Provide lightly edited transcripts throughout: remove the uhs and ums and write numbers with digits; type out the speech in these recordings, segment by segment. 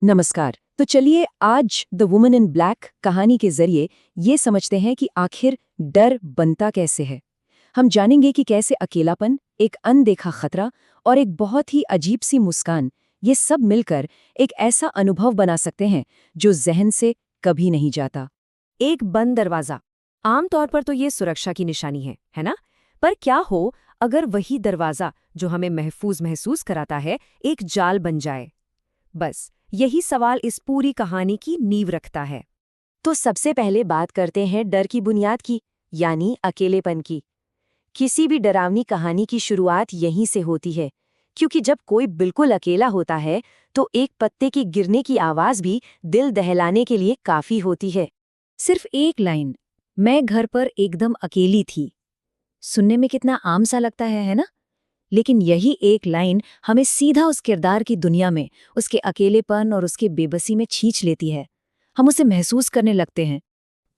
नमस्कार। तो चलिए आज द वुमन इन ब्लैक कहानी के जरिए ये समझते हैं कि आखिर डर बनता कैसे है। हम जानेंगे कि कैसे अकेलापन, एक अनदेखा खतरा और एक बहुत ही अजीब सी मुस्कान, ये सब मिलकर एक ऐसा अनुभव बना सकते हैं जो जहन से कभी नहीं जाता। एक बंद दरवाजा। आमतौर पर तो ये सुरक्षा की निशानी है ना? पर क्या हो अगर वही दरवाजा जो हमें महफूज महसूस कराता है एक जाल बन जाए? बस यही सवाल इस पूरी कहानी की नींव रखता है। तो सबसे पहले बात करते हैं डर की बुनियाद की, यानी अकेलेपन की। किसी भी डरावनी कहानी की शुरुआत यहीं से होती है, क्योंकि जब कोई बिल्कुल अकेला होता है तो एक पत्ते के गिरने की आवाज भी दिल दहलाने के लिए काफी होती है। सिर्फ एक लाइन, मैं घर पर एकदम अकेली थी, सुनने में कितना आम सा लगता है ना? लेकिन यही एक लाइन हमें सीधा उस किरदार की दुनिया में, उसके अकेलेपन और उसके बेबसी में खींच लेती है। हम उसे महसूस करने लगते हैं।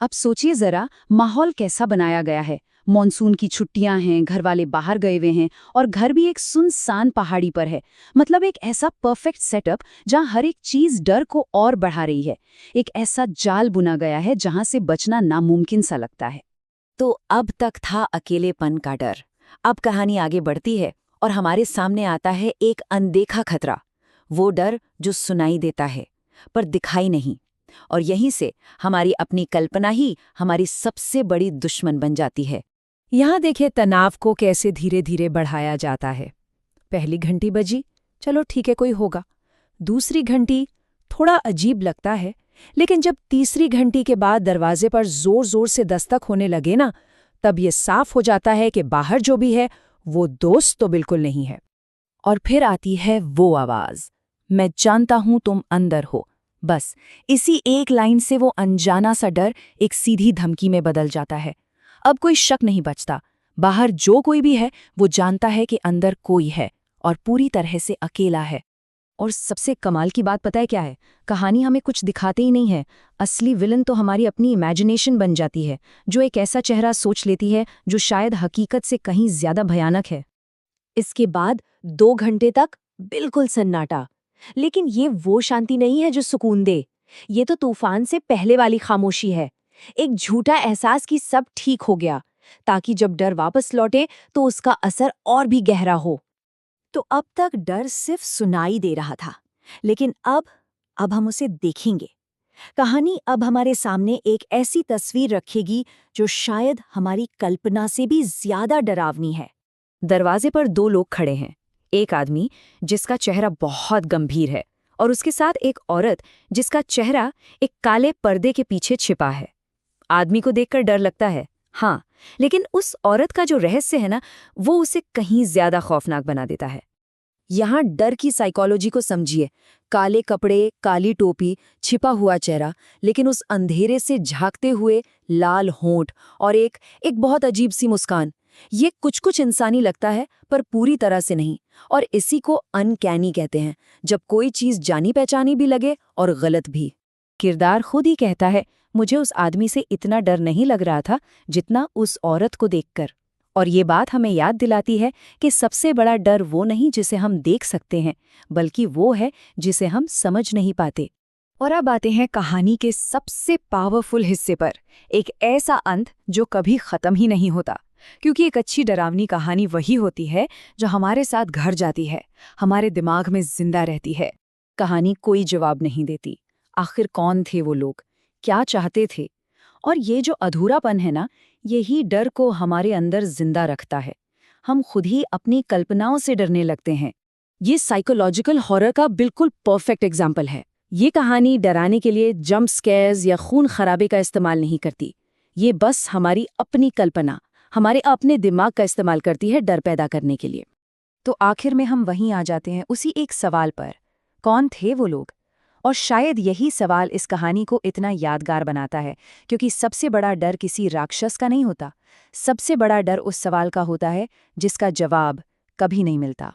अब सोचिए जरा, माहौल कैसा बनाया गया है। मॉनसून की छुट्टियां हैं, घर वाले बाहर गए हुए हैं और घर भी एक सुनसान पहाड़ी पर है। मतलब एक ऐसा परफेक्ट सेटअप जहां हर एक चीज डर को और बढ़ा रही है। एक ऐसा जाल बुना गया है जहां से बचना नामुमकिन सा लगता है। तो अब तक था अकेलेपन का डर। अब कहानी आगे बढ़ती है और हमारे सामने आता है एक अनदेखा खतरा। वो डर जो सुनाई देता है पर दिखाई नहीं। और यहीं से हमारी अपनी कल्पना ही हमारी सबसे बड़ी दुश्मन बन जाती है। यहाँ देखिए तनाव को कैसे धीरे धीरे बढ़ाया जाता है। पहली घंटी बजी, चलो ठीक है कोई होगा। दूसरी घंटी, थोड़ा अजीब लगता है। लेकिन जब तीसरी घंटी के बाद दरवाजे पर जोर जोर से दस्तक होने लगे ना, तब ये साफ हो जाता है कि बाहर जो भी है वो दोस्त तो बिल्कुल नहीं है। और फिर आती है वो आवाज, मैं जानता हूं तुम अंदर हो। बस इसी एक लाइन से वो अनजाना सा डर एक सीधी धमकी में बदल जाता है। अब कोई शक नहीं बचता। बाहर जो कोई भी है वो जानता है कि अंदर कोई है और पूरी तरह से अकेला है। और सबसे कमाल की बात पता है क्या है? कहानी हमें कुछ दिखाते ही नहीं है। असली विलन तो हमारी अपनी इमेजिनेशन बन जाती है, जो एक ऐसा चेहरा सोच लेती है जो शायद हकीकत से कहीं ज्यादा भयानक है। इसके बाद 2 घंटे तक बिल्कुल सन्नाटा। लेकिन ये वो शांति नहीं है जो सुकून दे। ये तो तूफान से पहले वाली खामोशी है। एक झूठा एहसास कि सब ठीक हो गया, ताकि जब डर वापस लौटे तो उसका असर और भी गहरा हो। तो अब तक डर सिर्फ सुनाई दे रहा था, लेकिन अब हम उसे देखेंगे। कहानी अब हमारे सामने एक ऐसी तस्वीर रखेगी जो शायद हमारी कल्पना से भी ज्यादा डरावनी है। दरवाजे पर 2 लोग खड़े हैं। एक आदमी जिसका चेहरा बहुत गंभीर है और उसके साथ एक औरत जिसका चेहरा एक काले पर्दे के पीछे छिपा है। आदमी को देखकर डर लगता है, हाँ, लेकिन उस औरत का जो रहस्य है ना, वो उसे कहीं ज्यादा खौफनाक बना देता है। यहाँ डर की साइकोलॉजी को समझिए। काले कपड़े, काली टोपी, छिपा हुआ चेहरा, लेकिन उस अंधेरे से झांकते हुए लाल होंठ और एक एक बहुत अजीब सी मुस्कान। ये कुछ कुछ इंसानी लगता है पर पूरी तरह से नहीं। और इसी को अनकैनी कहते हैं, जब कोई चीज जानी पहचानी भी लगे और गलत भी। किरदार खुद ही कहता है, मुझे उस आदमी से इतना डर नहीं लग रहा था जितना उस औरत को देखकर। और ये बात हमें याद दिलाती है कि सबसे बड़ा डर वो नहीं जिसे हम देख सकते हैं, बल्कि वो है जिसे हम समझ नहीं पाते। और अब आते हैं कहानी के सबसे पावरफुल हिस्से पर, एक ऐसा अंत जो कभी खत्म ही नहीं होता। क्योंकि एक अच्छी डरावनी कहानी वही होती है जो हमारे साथ घर जाती है, हमारे दिमाग में जिंदा रहती है। कहानी कोई जवाब नहीं देती। आखिर कौन थे वो लोग, क्या चाहते थे? और ये जो अधूरापन है ना, यही डर को हमारे अंदर जिंदा रखता है। हम खुद ही अपनी कल्पनाओं से डरने लगते हैं। ये साइकोलॉजिकल हॉरर का बिल्कुल परफेक्ट एग्जाम्पल है। ये कहानी डराने के लिए जंप स्केयर्स या खून खराबे का इस्तेमाल नहीं करती। ये बस हमारी अपनी कल्पना, हमारे अपने दिमाग का इस्तेमाल करती है डर पैदा करने के लिए। तो आखिर में हम वहीं आ जाते हैं, उसी एक सवाल पर, कौन थे वो लोग? और शायद यही सवाल इस कहानी को इतना यादगार बनाता है, क्योंकि सबसे बड़ा डर किसी राक्षस का नहीं होता। सबसे बड़ा डर उस सवाल का होता है जिसका जवाब कभी नहीं मिलता।